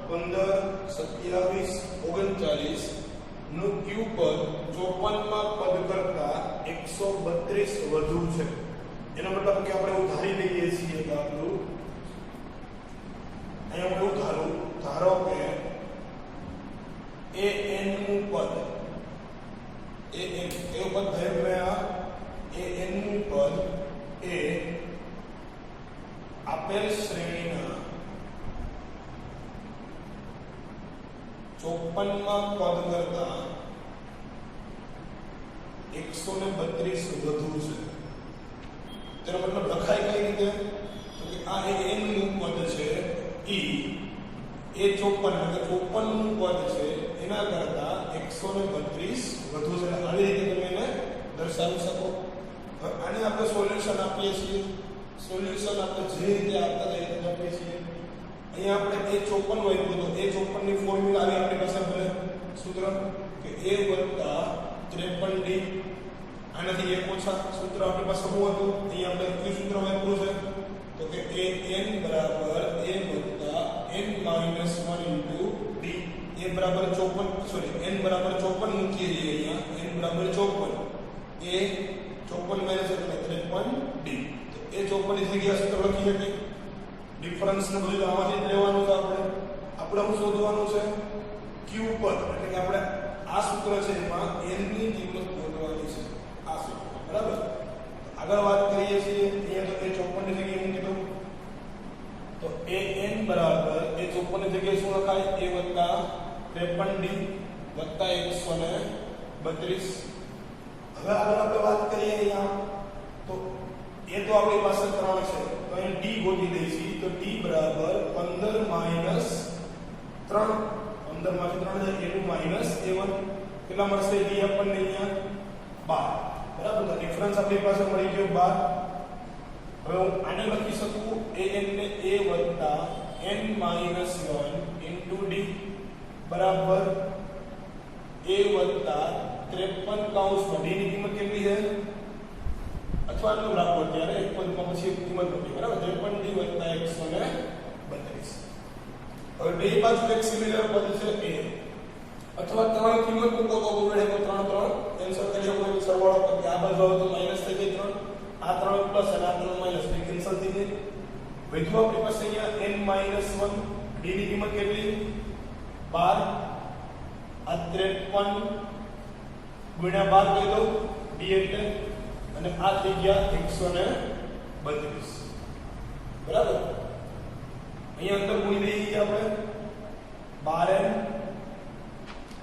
15 27 39 નું ક્યુ પદ 54 માં પદ કરતા 132 વધુ છે. એનો મતલબ કે આપણે એવું ધારી લઈએ છીએ કે આપણું અહીંયા હું ધારો કે an નું પદ an કેવું પદ થયું મેં આ an નું પદ એ આપેલ શ્રેણીના 54 માં પદ કરતા 132 વધુ છે. તેનો મતલબ લખાય કઈ રીતે તો કે આ n નું પદ છે એ 54 એટલે 54 નું પદ છે એના કરતા 132 વધુ છે. આવી રીતે તમે એને દર્શાવી શકો. આને આપણે સોલ્યુશન આપીએ છીએ. સોલ્યુશન આપણે જે રીતે આપતા હતા એ રીતે આપીએ છીએ. અહીંયા આપણે a 54 હોય તો a 54 ની ફોર્મ્યુલા આવી આપણી પાસે ભલે સૂત્ર કે a + 53d આનાથી એક ઓછા સૂત્ર આપણી પાસે શું હતું અહીંયા આપણે કયું સૂત્ર વાપર્યું છે તો કે an બરાબર a + n - 1 * d a બરાબર 54 સોરી n બરાબર 54 મૂકીએ છીએ અહીંયા n બરાબર 54 a 54 - એટલે 53d તો a 54 ની જગ્યાએ સૂત્ર લખી શકીએ. ડિફરન્સ ને બધું આમાંથી જ લેવાનું છે. આપણે શું શોધવાનું છે ક્યુ પદ એટલે કે આપણે આ સૂત્ર છે એમાં n ની કિંમત શોધવાની છે. આ સૂત્ર બરાબર. આગળ વાત કરીએ છીએ અહીંયા તો a 54 ની જગ્યાએ મૂકી દઉં તો an બરાબર a 54 ની જગ્યાએ શું લખાય a + 53d + 132. હવે આગળ આપણે વાત કરીએ અહીંયા તો એ તો આપણી પાસે 3 છે તો અહીં d ગોતી દઈશું તો d બરાબર 15 - 3 15 માંથી 3 જાય a2 - a1 કેટલા મળશે d આપણને અહીંયા 12 બરાબર. તો ડિફરન્સ આપણી પાસે મળી ગયો 12. હવે હું આને લખી શકું an ને a + n - 1 * d બરાબર a + 53 કૌંસમાં d ની કિંમત કેટલી છે અથવા આટલું રાખો ત્યારે એક પદમાં પછી એક કિંમત મૂકી બરાબર 53d + 132. હવે બે બાજુ એક સિમિલર પદ છે a અથવા ત્રણ કિંમત મૂકો તો આપણે 3 કેન્સલ કરી શકો એટલે સરવાળો કે આ બાજુ આવે તો માઈનસ થઈ જાય 3 આ 3 પ્લસ અને આ 3 માઈનસ બે કેન્સલ થઈ જાય. વધુ આપણી પાસે અહીંયા n - 1 d ની કિંમત કેટલી 12 આ 53 ગુણ્યા 12 કહી દઉં d એટલે અને આ થઈ ગયા 132 બરાબર. અહીંયા અંદર ગુણી દઈએ આપણે 12n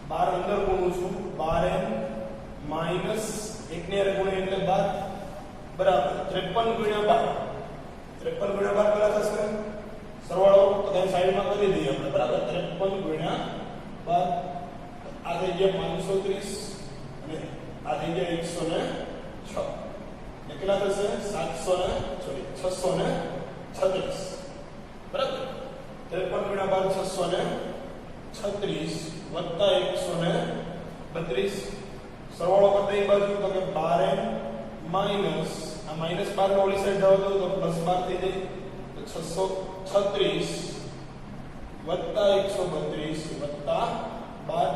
12 અંદર ગુણું છું 12n માઈનસ 1 ને ગુણે એટલે 12 બરાબર 53 ગુણ્યા 12 53 ગુણ્યા 12 કેટલા થશે સરવાળો તો તેની સાઈડમાં કરી દઈએ આપણે બરાબર 53 ગુણ્યા 12 આ થઈ ગયા 530 અને આ થઈ ગયા 106 કેટલા થશે 636 બરાબર 53 ગુણ્યા 12 636 વત્તા 132 સરવાળો કરતા એ બાજુ તો કે 12n માઈનસ આ માઈનસ 12 નો ઓલી સાઈડ જાવ તો પ્લસ 12 થઈ જાય તો 636 વત્તા 132 વત્તા 12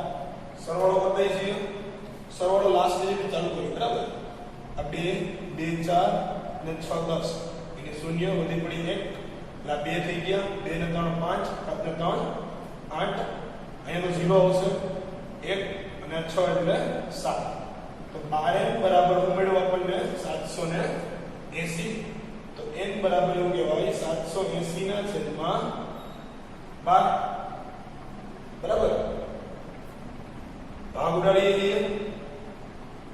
સરવાળો કરતા છે સરવાળો લાસ્ટ ડિજિટ ચાલુ કર્યો બરાબર આ 2 2 4 ને 6 10 એટલે 0 વધી પડી 1 એટલે 2 થઈ ગયા 2 ને 3 5 7 ને 3 8 અહીંયા તો 0 આવશે 1 અને 6 એટલે 7 તો 12n બરાબર ઉમેરો આપણને 780 તો n બરાબર એવું કહેવાય 780 ના છેદમાં 12 બરાબર. ભાગ ઉડાડીએ છીએ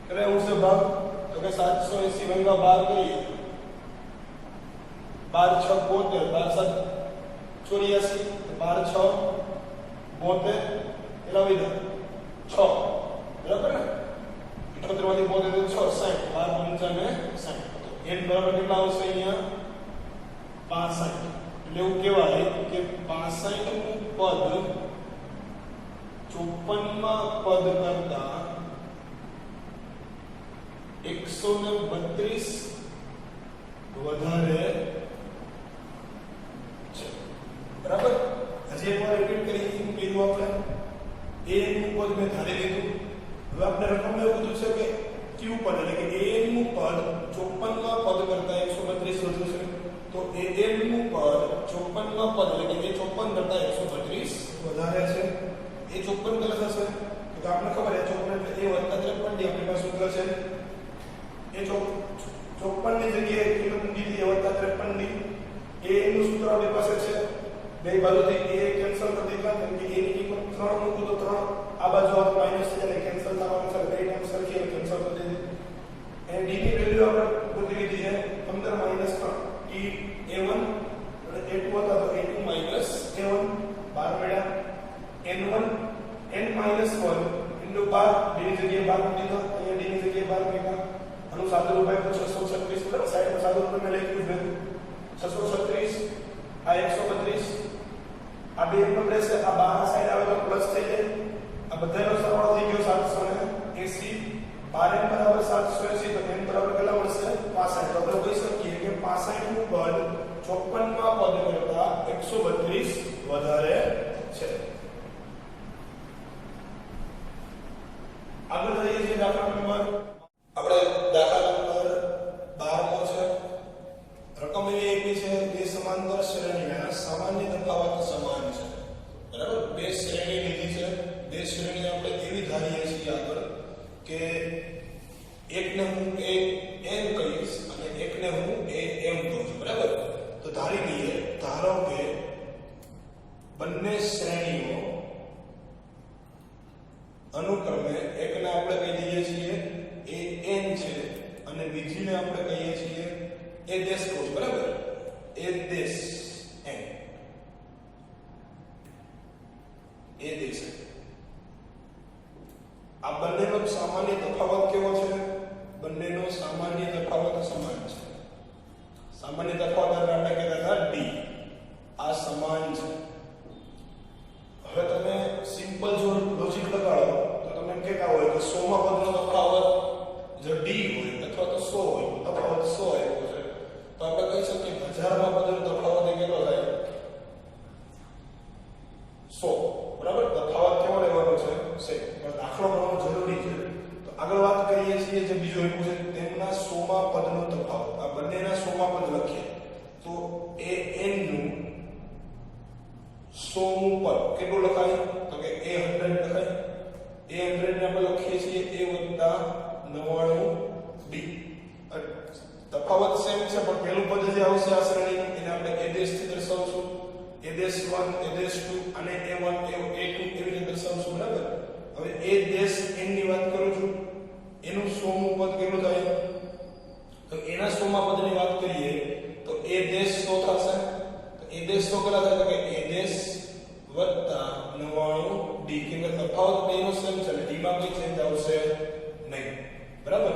એટલે ઉડશે ભાગ તો કે 780 ભાગ્યા 12 કરીએ 12 6 72 12 7 84 12 6 72 એટલા વિધા 6 બરાબર ને 78 માંથી 72 6 60 12 55 60 n બરાબર કેટલા આવશે અહીંયા 65 એટલે એવું કહેવાય કે 65 નું પદ 54 માં પદ કરતા 132 વધારે છે બરાબર. હજી હજી એકવાર રિપીટ કરી શું કર્યું આપણે a નું પદ મેં ધારી લીધું હવે આપણે રકમ એવું કીધું છે કે q પદ એટલે કે a નું પદ 54 માં પદ કરતા 132 વધુ છે તો a નું પદ 54 માં પદ એટલે કે 54 કરતા 132 વધારે છે એ 54 કેટલા થશે તો આપણે ખબર છે 54 એટલે a વત્તા 53 ડી આપણી પાસે સૂત્ર છે એ 54 ની જગ્યાએ કિંમત મૂકી દીધી a વત્તા 53 ડી a નું સૂત્ર આપણી પાસે છે બે બાજુથી a કેન્સલ કરી દીધા કેમ કે a ની કિંમત 3 મૂકું તો 3 આ બાજુ આ માઈનસ છે એટલે કેન્સલ થવાનું છે બે ટાઈમ સરખી કેન્સલ કરી દીધી અને d ની વેલ્યુ આપણે ગોતી લીધી છે 15 માઈનસ 3 e a1 અને a2 હતા તો a2 માઈનસ a1 12 મળ્યા n1 n minus 1 into 12 d ની જગ્યાએ 12 મૂકી દીધા અહીંયા d ની જગ્યાએ 12 મૂક્યા આનું સાદું રૂપાય તો 636 બરાબર સાઈડમાં સાદું રૂપાય મેં લખ્યું છે 636 આ 132 આ બે એમ રહેશે આ બહાર સાઈડ આવે તો પ્લસ થઈ જાય આ બધાનો સરવાળો થઈ ગયો 780 12 n બરાબર 780 તો n બરાબર કેટલા મળશે 65 તો આપણે કહી શકીએ કે 65 નું પદ 54 માં પદ કરતા 132 વધારે છે આગળ જઈએ છીએ દાખલા નંબર આપણે દાખલા નંબર 12 છે રકમ એવી આપી છે બે સમાંતર શ્રેણીના સામાન્ય તફાવત સમાન છે બરાબર બે શ્રેણી લીધી છે બે શ્રેણી આપણે એવી ધારીએ છીએ આગળ કે એકને હું a n કહીશ અને એકને હું a m કહું છું બરાબર તો ધારી લઈએ ધારો કે બંને શ્રેણીઓ અનુક્રમે એકને આપણે કહી દઈએ છીએ a n છે અને બીજીને આપણે કહીએ છીએ a દેશ કહું છું બરાબર a દેશ n a દેશ આ બંનેનો સામાન્ય તફાવત કેવો છે બંનેનો સામાન્ય તફાવત સમાન છે સામાન્ય તફાવત આપણે કહેતા હતા d આ સમાન છે હવે તમે સિમ્પલ જો લોજિક લગાડો તો તમે કહેતા હોય કે 100 માં પદનો તફાવત જો d હોય અથવા તો 100 હોય તફાવત 100 આવ્યો છે તો આપણે કહી શકીએ 1000 માં પદનો તફાવત કેટલો થાય 100 બરાબર તફાવત કેવો લેવાનો છે છે પણ દાખલો ગણવાનો જરૂરી છે તો આગળ વાત કરીએ છીએ જે બીજો એક છે તેમના 100 માં પદનો તફાવત આ બંનેના 100 માં પદ લખીએ તો a n નું 100 મું પદ કેટલું લખાય તો કે a 100 લખાય a 100 ને આપણે લખીએ છીએ a 99 d તફાવત સેમ છે પણ પહેલું પદ જે આવશે આ શ્રેણીનું એને આપણે a દેશ થી દર્શાવશું a દેશ 1 a દેશ 2 અને a1 a2 એવી રીતે દર્શાવશું બરાબર હવે a દેશ n ની વાત કરું છું એનું 100 મું પદ કેટલું થાય તો એના 100 માં પદની વાત કરીએ તો a દેશ 100 થશે તો a દેશ 100 કેટલા થાય તો કે a દેશ વત્તા 99 d કે તફાવત બેનો સેમ છે એટલે d માં કોઈ ચેન્જ આવશે નહીં બરાબર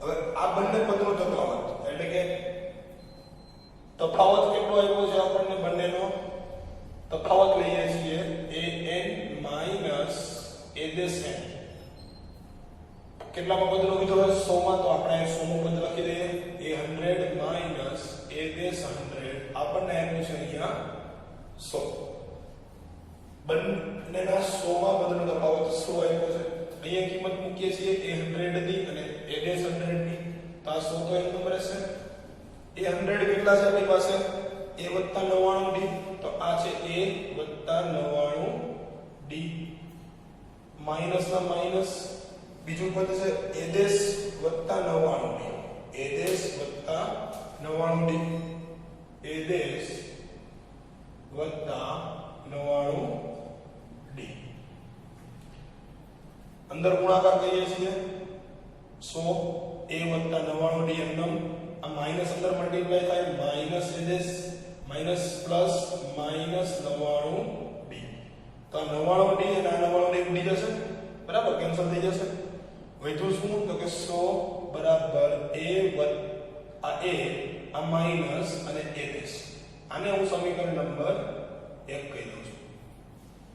હવે આ બંને પદનો તફાવત એટલે કે તફાવત કેટલો આવ્યો છે આપણને બંનેનો તફાવત લઈએ છીએ a n માઈનસ a દેશ n કેટલામાં પદનો કીધો હોય 100 માં તો આપણે 100 માં પદ લખી દઈએ a 100 માઈનસ a દેશ 100 આપણને આવ્યું છે અહીંયા 100 બંનેના 100 માં પદનો તફાવત 100 આવ્યો છે અહીંયા કિંમત મૂકીએ છીએ a 100 ની અને a દેશ 100 ની તો આ 100 તો એક નંબર હશે a 100 કેટલા છે આપણી પાસે a 99 d તો આ છે a 99 d માઈનસ ના માઈનસ બીજું પદ છે a દેશ 99 d a દેશ 99 d a દેશ 99 d અંદર ગુણાકાર કરીએ છીએ 100 a 99 d એમનું આ માઈનસ અંદર મલ્ટીપ્લાય થાય માઈનસ a દેશ માઈનસ પ્લસ માઈનસ 99 d તો 99 d અને 99 d ઉડી જશે બરાબર કેન્સલ થઈ જશે વધ્યું શું તો કે 100 બરાબર આ માઈનસ અને a દેશ આને હું સમીકરણ નંબર 1 કહી દઉં છું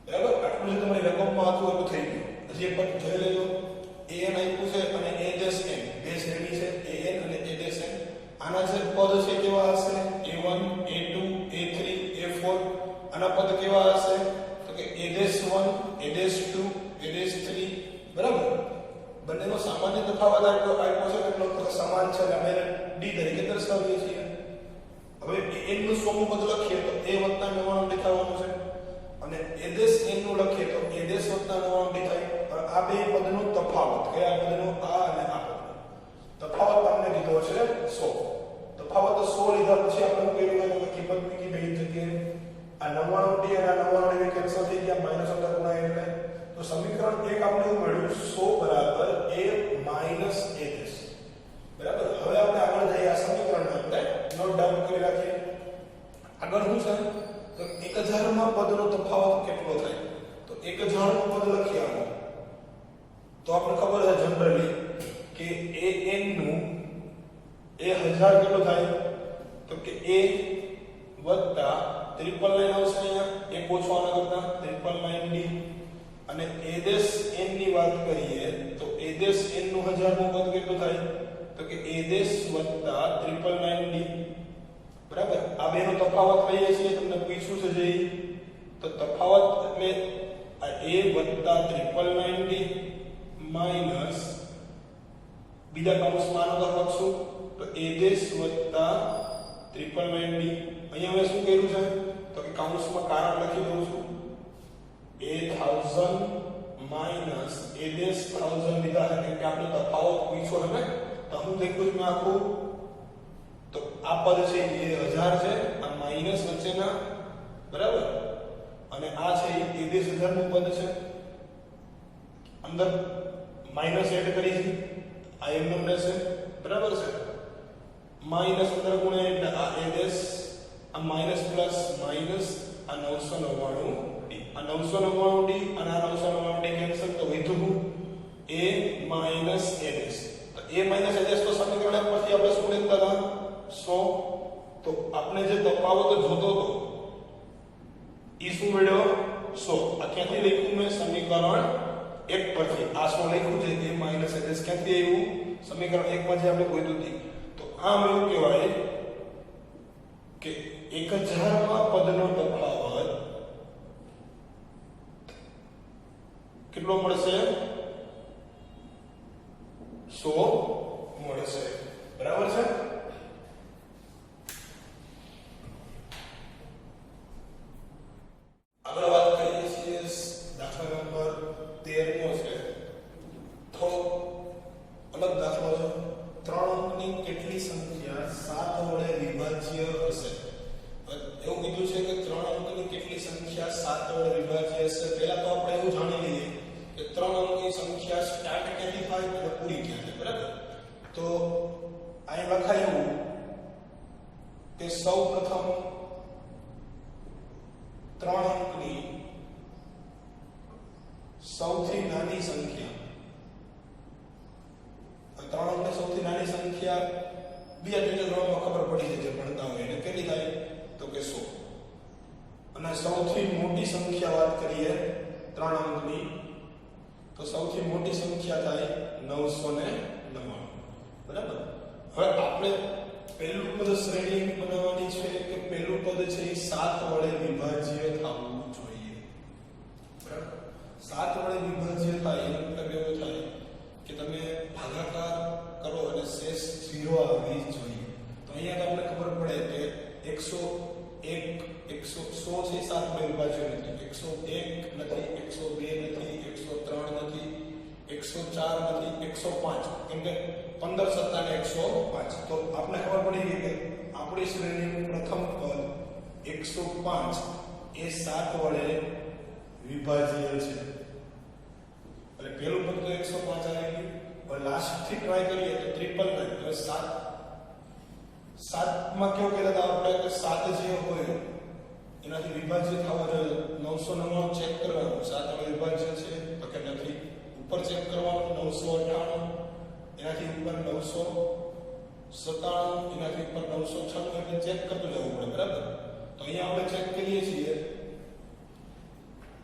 બરાબર આટલું જે તમારી રકમમાં હતું એટલું થઈ ગયું હજી એક વખત જોઈ લેજો an આપ્યું છે અને a દેશ n બે શ્રેણી છે an અને a દેશ n આના જે પદ છે કેવા હશે a1 a2 a3 a4 આના પદ કેવા હશે a1 a2 a3 બરાબર બંનેનો સામાન્ય તફાવત આપ્યો છે એટલો સમાન છે એટલે આપણે d તરીકે દર્શાવીએ છીએ હવે n નું સોનું પદ લખીએ તો a 99 દેખાવાનું છે અને a નું લખીએ તો a 99 દેખાય આ બે પદનો તફાવત કયા પદનો આ અને આ તફાવત તમને કીધો છે 100 તફાવત 100 લીધા પછી આપણે કહેવું કે કિંમત મૂકી બે જગ્યાએ આ 99d અને આ 99d કેન્સલ થઈ ગયા માઈનસ અંદર ગુણાય એટલે તો સમીકરણ 1 આપણે એવું મળ્યું 100 બરાબર a માઈનસ a બરાબર હવે આપણે આગળ જઈએ આ સમીકરણને આપણે નોટ ડાઉન કરી રાખીએ આગળ શું છે તો 1000 માં પદનો તફાવત કેટલો થાય તો 1000 નું પદ લખીએ આપણે તો આપણે ખબર છે જનરલી કે an નું a 1000 કેટલો થાય તો કે a વત્તા 999 આવશે અહીંયા એક ઓછો આના કરતા 999d અને a n ની વાત કરીએ તો a n નું 1000 નું પદ કેટલું થાય તો કે a વત્તા 999d બરાબર આ બેનો તફાવત લઈએ છીએ તમને પૂછ્યું છે જે તો તફાવત એટલે આ a વત્તા 999d માઈનસ બીજા કૌંસમાં આનો લખશું તો a વત્તા 999d અહીંયા મેં શું કર્યું છે તો કે કૌંસમાં કારણ લખી દઉં છું a 1000 માઈનસ a 1000 લીધા છે કે આપણે તફાવત પૂછ્યો છે ને તો હું દેખું છું આખું તો આ પદ છે એ 1000 છે આ માઈનસ વચ્ચેના બરાબર અને આ છે એ 20000 નું પદ છે અંદર માઈનસ એડ કરી છે આ એમ નંબર છે બરાબર છે માઈનસ અંદર ગુણ્યા એટલે આ આ માઈનસ પ્લસ માઈનસ આ 999d આ 999d અને આ 999d કેન્સલ તો વધ્યું a minus a minus a તો સમીકરણ પરથી આપણે શું લખતા હતા 100 તો આપણે જે તફાવત જોતો હતો ઈ શું મળ્યો 100 આ ક્યાંથી લખ્યું મેં સમીકરણ 1 પરથી આ 100 લખ્યું છે a માઈનસ a ક્યાંથી આવ્યું સમીકરણ 1 માં જે આપણે ગોત્યું હતી તો આમ એવું કહેવાય કે 1000 માં પદનો તફાવત કેટલો મળશે 100 મળશે બરાબર છે આગળ વાત કરીએ છીએ દાખલા નંબર 13 નો છે તો અલગ દાખલો છે 3 અંકની કેટલી સંખ્યા 7 વડે વિભાજ્ય હશે એવું કીધું છે કે 3 અંકની કેટલી સંખ્યા 7 વડે વિભાજ્ય હશે પહેલા તો આપણે એવું જાણી લઈએ કે 3 અંકની સંખ્યા સ્ટાર્ટ ક્યાંથી થાય અને પૂરી ક્યાં થાય બરાબર તો અહીં લખાયું કે સૌપ્રથમ 3 અંકની સૌથી નાની સંખ્યા 3 અંકની સૌથી નાની સંખ્યા બીજા ત્રીજા ધોરણમાં ખબર પડી છે જે ભણતા હોય એને કેટલી થાય તો કે 100 અને સૌથી મોટી સંખ્યા વાત કરીએ 3 અંકની તો સૌથી મોટી સંખ્યા થાય 999 બરાબર હવે આપણે પહેલું પદ શ્રેણી બનાવવાની છે કે પહેલું પદ છે એ 7 વડે વિભાજ્ય થવું જોઈએ બરાબર 7 વડે વિભાજ્ય થાય એનો મતલબ એવો થાય કે તમે ભાગાકાર કરો અને શેષ 0 આવવી જોઈએ તો અહીંયા તમને ખબર પડે કે 101 100 છે 7 વડે વિભાજ્ય નથી 101 નથી 102 નથી 103 નથી 104 નથી 105 કેમ કે 15 સત્તા ને 105 તો આપણે ખબર પડી ગઈ કે આપણી શ્રેણીનું પ્રથમ પદ 105 એ 7 વડે વિભાજ્ય છે એટલે પહેલું પદ તો 105 આવી ગયું હવે લાસ્ટ થી ટ્રાય કરીએ તો 999 હવે 7 માં કેવું કહેતા હતા આપણે કે 7 જે હોય એનાથી વિભાજ્ય થવા જોઈએ 999 ચેક કરવાનું 7 વડે વિભાજ્ય છે તો કે નથી ઉપર ચેક કરવાનું 998 એનાથી ઉપર 997 એનાથી ઉપર 996 એટલે ચેક કરતું જવું પડે બરાબર તો અહીંયા આપણે ચેક કરીએ છીએ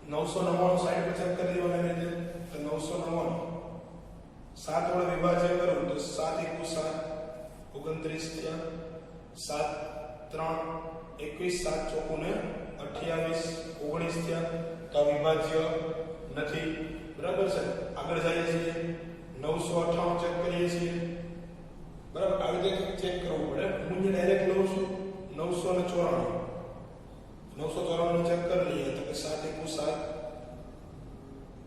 999 સાઈડ પર ચેક કરી દેવાના રીતે તો 999 7 વડે વિભાજ્ય કરું તો 7 * 7 29 થયા 7 3 21 7 ચોકુને 28 19 થયા તો આ વિભાજ્ય નથી બરાબર છે આગળ જઈએ છીએ 998 ચેક કરીએ છીએ બરાબર આવી રીતે ચેક કરવું પડે હું ડાયરેક્ટ લઉં છું 994 994 ચેક કરી લઈએ તો કે 7 * 1 7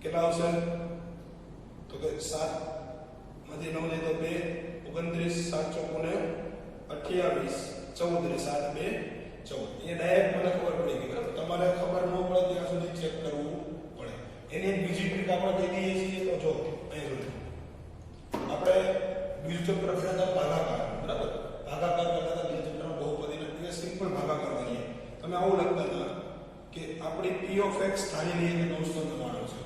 કેટલા આવશે તો કે 7 માંથી 9 જાય તો 2 29 7 ચોકુને 28 14 7 2 14 એ ડાયરેક્ટ મને ખબર પડી ગઈ બરાબર તમારે ખબર ન પડે ત્યાં સુધી ચેક કરવું પડે એની એક બીજી ટ્રીક આપણે કહી દઈએ છીએ તો જો અહીં જોજો આપણે બીજું ચેપ્ટર ભણ્યા હતા ભાગાકાર બરાબર ભાગાકાર કરતા હતા બીજા ચેપ્ટરમાં બહુપદીના એ સિમ્પલ ભાગાકાર કરીએ તમે આવું લખતા હતા કે આપણી p of x ધારી લઈએ કે 999 છે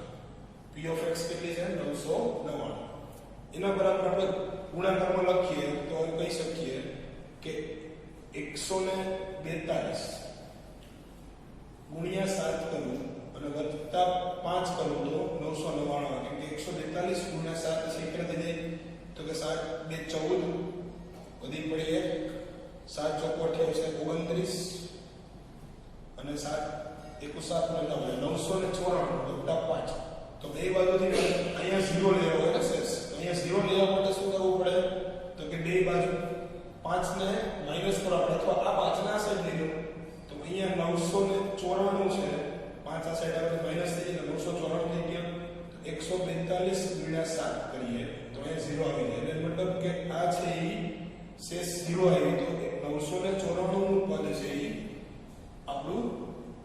p of x કેટલી છે 999 એના બરાબર આપણે ગુણાકારમાં લખીએ તો કહી શકીએ કે 142 ગુણ્યા 7 કરું અને વત્તા 5 કરું તો 999 કેમ કે 142 ગુણ્યા 7 છે કેટલા થઈ જાય તો કે 7 2 14 વધી પડે 1 7 ચોક 29 અને 7 1 7 994 વત્તા 5 તો બે બાજુથી અહીંયા 0 લેવો હોય ને શેષ અહીંયા 0 લેવા માટે શું કરવું પડે તો કે બે બાજુ 5 ને માઈનસ કરવા પડે અથવા આ 5 ના સાઈડ લઈ લો તો અહીંયા 994 છે 5 આ સાઈડ આવે માઈનસ થઈ જાય 994 થઈ ગયા 142 ગુણ્યા 7 કરીએ તો અહીંયા 0 આવી જાય એટલે મતલબ કે આ છે એ શેષ 0 આવી તો 994 નું પદ છે એ આપણું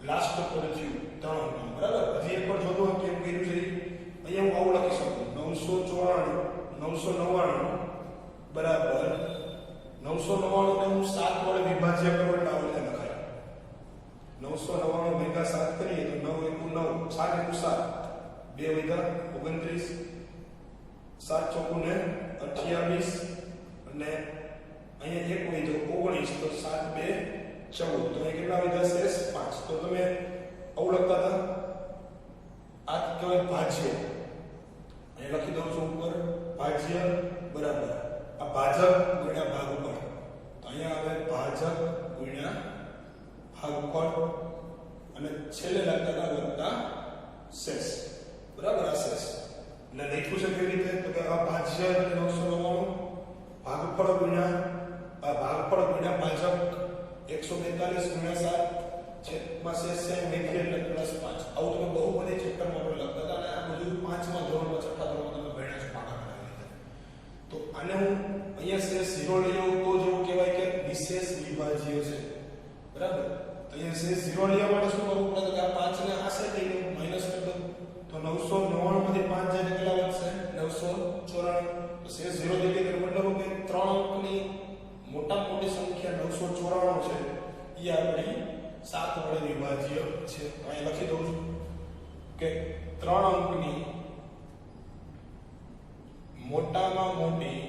લાસ્ટ પદ થયું 3 અંકનું બરાબર હજી એક વાર જોજો કેમ કર્યું છે અહીંયા હું આવું લખી શકું 994 999 બરાબર 999 ને હું 7 વડે વિભાજ્ય કરું એટલે આવું રીતે લખાય 999 ભેગા 7 કરીએ તો 9 * 9 7 * 7 2 વધ્યા 29 7 ચોકુને 28 અને અહીંયા 1 વધ્યો 19 તો 7 2 14 તો એ કેટલા વધ્યા શેષ 5 તો તમે આવું લખતા હતા આ કહેવાય ભાજ્ય અહીં લખી દઉં છું ઉપર ભાજ્ય બરાબર આ ભાજક ગુણ્યા ભાગફળ તો અહીંયા આવે ભાજક ગુણ્યા ભાગફળ અને છેલ્લે લખતા હતા વત્તા શેષ બરાબર આ શેષ એટલે લખ્યું છે કેવી રીતે તો કે આ ભાજ્ય એટલે 999 ભાગફળ ગુણ્યા ભાજક 142 ગુણ્યા 7 છેદમાં શેષ છે મેથી એટલે +5 આવું તમે બહુ બધી ચેપ્ટરમાં આપણે લખતા હતા અને આ બધું 5મા ધોરણમાં 6થા ધોરણમાં તમે ભણ્યા છો ભાગાકાર રીતે તો આને હું અહીંયા શેષ 0 લઈ આવું તો જેવું કહેવાય કે વિશેષ વિભાજ્ય છે બરાબર તો અહીંયા શેષ 0 લેવા માટે શું કરવું પડે કે આ 5 ને આ સાઈડ લઈ લઉં માઈનસ કરી દઉં તો 999 માંથી 5 જાય કેટલા વધશે 994 તો શેષ 0 થઈ ગયો મતલબ કે 3 અંકની મોટામાં મોટી સંખ્યા 994 છે એ આપણી 7 વડે વિભાજ્ય છે અહીં લખી દઉં છું કે 3 અંકની મોટામાં મોટી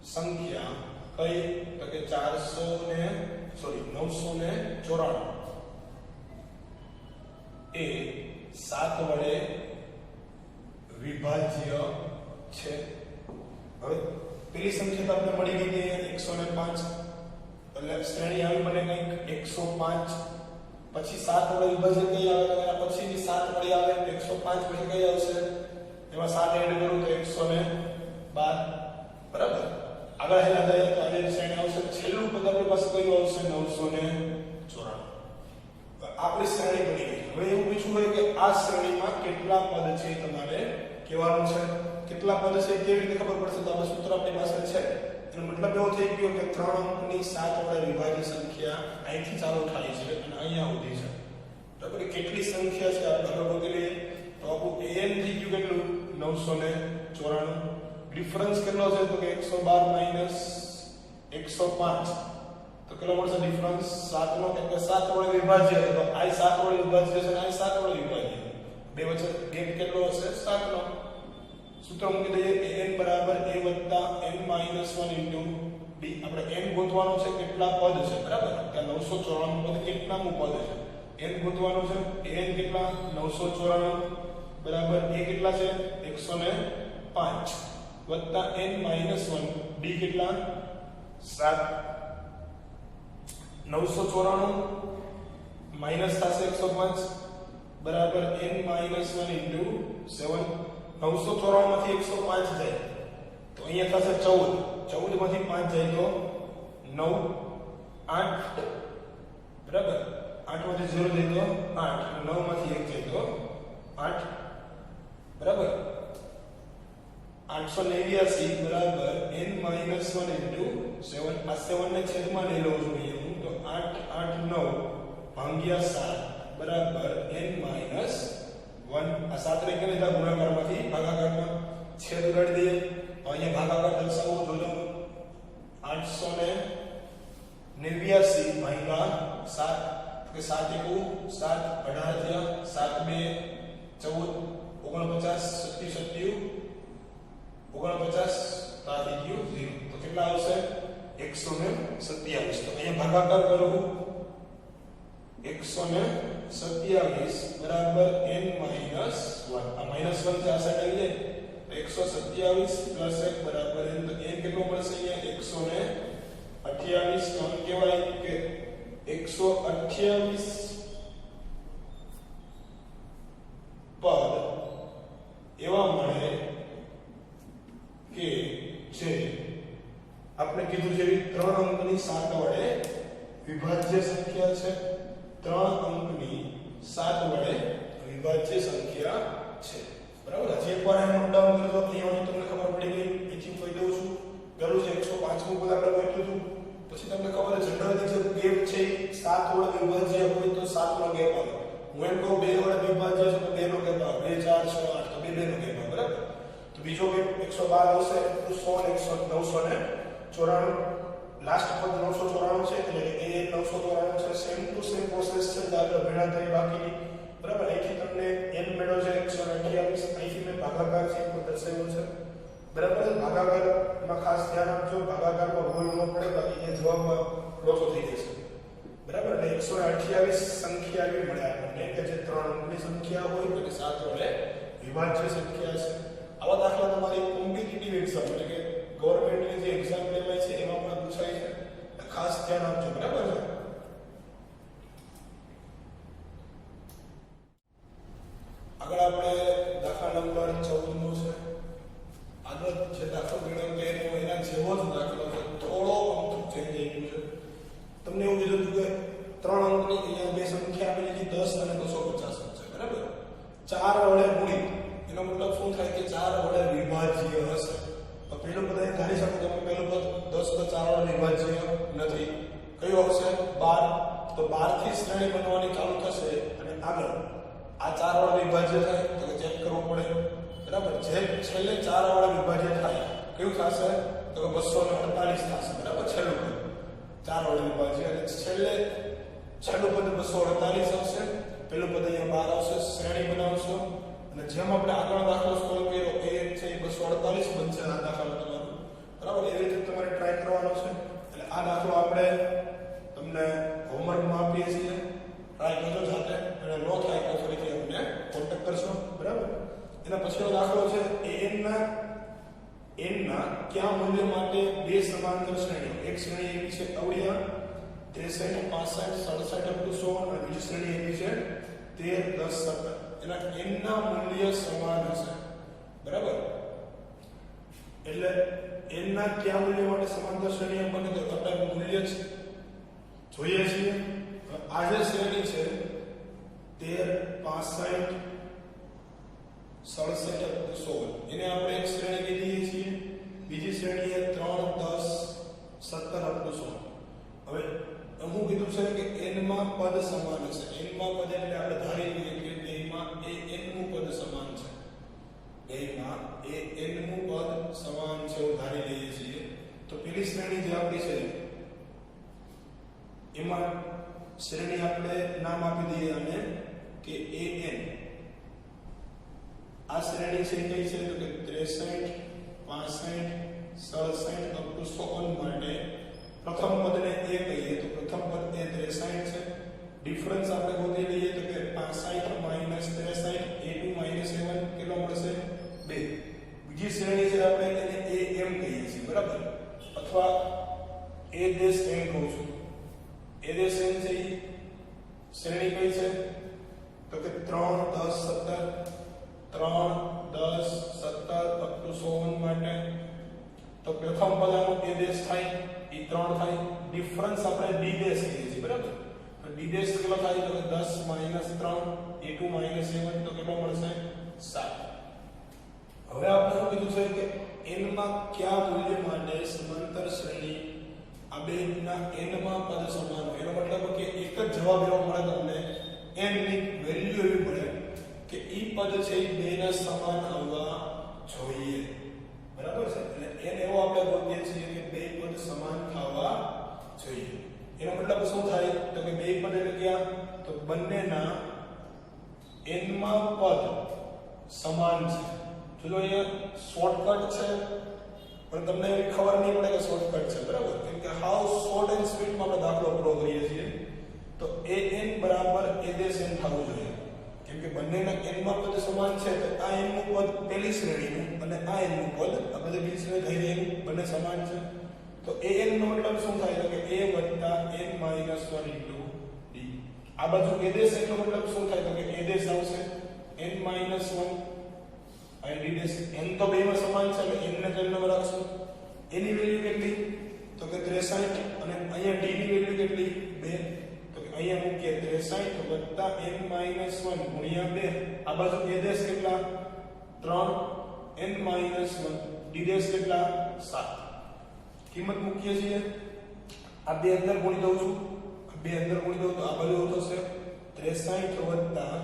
સંખ્યા કઈ તો કે 994 એ 7 વડે વિભાજ્ય છે હવે પેલી સંખ્યા તો આપણે મળી ગઈ કે 105 એટલે શ્રેણી આવી મને કંઈક 105 પછી 7 વડે વિભાજ્ય કઈ આવે તો એના પછીની 7 વડે આવે 105 પછી કઈ આવશે એમાં 7 એડ કરું તો 112 બરાબર આગળ હેલા જાય તો આજે શ્રેણી આવશે છેલ્લું પદ આપણી પાસે કયું આવશે 994 આપણી શ્રેણી બની ગઈ હવે એવું પૂછવું હોય કે આ શ્રેણીમાં કેટલા પદ છે તમારે કહેવાનું છે કેટલા પદ છે કેવી રીતે ખબર પડશે તો આ સૂત્ર આપણી પાસે છે એનો મતલબ એવો થઈ ગયો કે 3 અંકની 7 વડે વિભાજ્ય સંખ્યા અહીંથી ચાલુ થાય છે અને અહીંયા સુધી છે બરાબર કેટલી સંખ્યા છે આપણે આગળ વધી તો આપણું an થઈ ગયું કેટલું 994 ડિફરન્સ કેટલો છે તો કે 112 - 105 તો કેટલો મળશે ડિફરન્સ 7 નો કેમ કે 7 વડે વિભાજ્ય તો આ 7 વડે વિભાજ્ય છે અને આ 7 વડે વિભાજ્ય બે વચ્ચે ગેપ કેટલો હશે 7 નો સૂત્ર મૂકી દઈએ an બરાબર a વત્તા n માઈનસ 1 ઇન્ટુ b આપણે n ગોતવાનો છે કેટલા પદ છે બરાબર કે 994 પદ કેટલામું પદ છે n ગોતવાનો છે an કેટલા 994 બરાબર a કેટલા છે 105 વત્તા n માઈનસ 1 b કેટલા 7 994 માઈનસ થશે 105 બરાબર n -1 into 7 994 માંથી 105 જાય તો અહીંયા થશે 14 14 માંથી 5 જાય તો 9 8 બરાબર 8 માંથી 0 જાય તો 8 9 માંથી 1 જાય તો 8 બરાબર 889 બરાબર n -1 into 7 આ 7 ને છેદમાં લઈ લઉં છું અહીંયા તો 8 8 9 ભાગ્યા 7 બરાબર n -1 આ 7 ને કેવી રીતે ગુણાકારમાંથી ભાગાકારમાં છેદ ઉડાડી દઈએ અહીંયા ભાગાકાર દર્શાવો જોજો 889 ભાગ્યા 7 કે 7 1 7 18 થયા 7 2 14 49 27 49 તારી ગયું 0 તો કેટલા આવશે 127 તો અહીંયા ભાગાકાર કરો 127 બરાબર n -1 આ -1 છે આ સાઈડ આવી જાય 127 + 1 બરાબર n તો n કેટલો મળશે અહીંયા 128 તો આમ કહેવાય કે 128 પદ એવા મળે કે જે આપણે કીધું છે 3 અંકની 7 વડે વિભાજ્ય સંખ્યા છે 3 અંકની 7 વડે વિભાજ્ય સંખ્યા છે બરાબર હજી એકવાર એને નોટ ડાઉન કરજો અહીંયા તમને ખબર પડી ગઈ એથી કહી દઉં છું પેલું છે 105 પદ આપણે વાંચ્યું હતું પછી તમને ખબર છે જનરલી જે ગેપ છે 7 વડે વિભાજ્ય હોય તો 7 નો ગેપ આવે હું એમ કહું 2 વડે વિભાજ્ય છે તો 2 નો ગેપ આવે 2 4 6 8 તો 2 નો ગેપ આવે બરાબર તો બીજો ગેપ 112 આવશે તો 994 લાસ્ટ પદ 994 છે એટલે કે એ 994 છે સેમ ટુ સેમ પ્રોસેસ છે દાખલા ભેળા થઈ બાકીની બરાબર અહીંથી તમને n મેળો છે 128 અહીંથી મેં ભાગાકાર છે પણ દર્શાવ્યો છે બરાબર ભાગાકારમાં ખાસ ધ્યાન આપજો ભાગાકારમાં ભૂલ ન પડે બાકી એ જવાબમાં લોચો થઈ જશે બરાબર એટલે 128 સંખ્યા આવી મળે આપણને કે જે 3 અંકની સંખ્યા હોય તો 7 વડે વિભાજ્ય સંખ્યા છે આવા દાખલા તમારી કોમ્પિટિટિવ એક્ઝામ એટલે કે ગવર્નમેન્ટની જે એક્ઝામ લેવાય છે એમાં પણ પૂછાય છે ખાસ ધ્યાન આપજો બરાબર છે આગળ આપણે દાખલા નંબર 14 નો છે આગળ જે દાખલો ગણ્યો કે એના જેવો જ દાખલો છે થોડો અંક ચેન્જ થઈ ગયું છે તમને એવું કીધું કે 3 અંકની અહીંયા બે સંખ્યા આપેલી છે 10 અને 250 છે બરાબર 4 વડે ગુણિત એનો મતલબ શું થાય કે 4 વડે વિભાજ્ય હશે તો પહેલું પદ ધારી શકો તમે પહેલું પદ 10 તો 4 વડે વિભાજ્ય નથી કયું આવશે 12 તો 12 થી શ્રેણી બનવાની ચાલુ થશે અને આગળ આ 4 વડે વિભાજ્ય થાય તો ચેક કરવું પડે બરાબર જે છેલ્લે 4 વડે વિભાજ્ય થાય કયું થશે તો 248 થશે બરાબર છેલ્લું પદ 4 વડે વિભાજ્ય અને છેલ્લું પદ 248 આવશે પહેલું પદ અહીંયા 12 આવશે શ્રેણી બનાવશો અને જેમ આપણે આગળ દાખલો સોલ્વ કર્યો એ છે 248 બનશે આ દાખલો તમારો બરાબર એવી રીતે તમારે ટ્રાય કરવાનો છે એટલે આ દાખલો આપણે તમને હોમવર્કમાં આપીએ છીએ ટ્રાય કરજો સાથે અને નો થાય તો ફરીથી અમને કોન્ટેક્ટ કરશો બરાબર એના પછીનો દાખલો છે n ના કયા મૂલ્ય માટે બે સમાંતર શ્રેણીઓ એક શ્રેણી એવી છે અવળિયા 63 65 67 અને બીજી શ્રેણી એવી છે 13 10 17 એના n ના મૂલ્ય સમાન હશે બરાબર એટલે n ના કયા મૂલ્ય માટે સમાંતર શ્રેણીઓ બને તો આપણે મૂલ્ય છે જોઈએ છીએ આ જે શ્રેણી છે 13 65 67 એને આપણે એક શ્રેણી કહીએ છીએ બીજી શ્રેણી એ 3 10 17 16 હવે હું કીધું છે કે n માં પદ સમાન હશે n માં પદ એટલે આપણે ધારી લઈએ કે એમાં એ n નું પદ સમાન છે એમાં એ n નું પદ સમાન છે એવું ધારી લઈએ છીએ તો પેલી શ્રેણી જે આપણી છે એમાં શ્રેણી આપણે નામ આપી દઈએ અને કે an આ શ્રેણી છે કઈ છે તો કે 63 65 67 up to 100 માટે પ્રથમ પદને a કહીએ તો પ્રથમ પદ એ 63 છે ડિફરન્સ આપણે ગોતી લઈએ તો કે 65 - 63 a2 - 7 કેટલો મળશે 2 બીજી શ્રેણી છે આપણે એને am કહીએ છીએ બરાબર અથવા એ દે સેમ છે ઈ શ્રેણી કઈ છે તો કે 3 10 17 3 10 17 અપ ટુ 100 માટે તો પ્રથમ પદાનો એ દેશ થાય ઈ 3 થાય ડિફરન્સ આપણે ડી દેશ કહીએ છીએ બરાબર તો ડી દેશ કેટલો થાય તો 10 3 a2 7 તો કેટલો મળશે 7 હવે આપણે શું કીધું છે કે n માં કયા મૂલ્ય માટે સમાંતર શ્રેણી આ બેના n માં પદ સમાન હોય એનો મતલબ કે એક જ જવાબ એવો મળે તમને n ની વેલ્યુ એવી મળે કે ઈ પદ છે એ બેના સમાન આવવા જોઈએ બરાબર છે એટલે n એવો આપણે ગોતીએ છીએ કે બે પદ સમાન થવા જોઈએ એનો મતલબ શું થાય તો કે બે પદ એટલે ક્યાં તો બંનેના n માં પદ સમાન છે જો એ શોર્ટકટ છે પણ તમને એવી ખબર નહીં પડે કે શોર્ટકટ છે બરાબર કેમ કે હાઉ શોર્ટ એન્ડ સ્વીટ માં આપણે દાખલો પૂરો કરીએ છીએ તો an બરાબર a દેશ n થવું જોઈએ કેમ કે બંનેના n માં પદ સમાન છે તો આ n નું પદ પહેલી શ્રેણીનું અને આ n નું પદ આ બધી બીજી શ્રેણી થઈ રહી બંને સમાન છે તો an નો મતલબ શું થાય તો કે a n - 1 d આ બાજુ a દેશ n નો મતલબ શું થાય તો કે a દેશ આવશે n - 1 અને d દેશ n તો બેમાં સમાન છે એટલે n ને કેન્દ્રમાં રાખશું એની વેલ્યુ કેટલી તો કે 63 અને અહીંયા d ની વેલ્યુ કેટલી 2 તો કે અહીંયા મૂકીએ 63 n - 1 ગુણ્યા 2 આ બાજુ a દેશ કેટલા 3 n - 1 d દેશ કેટલા 7 કિંમત મૂકીએ છીએ આ બે અંદર ગુણી દઉં છું બે અંદર ગુણી દઉં તો આ બાજુ થશે 63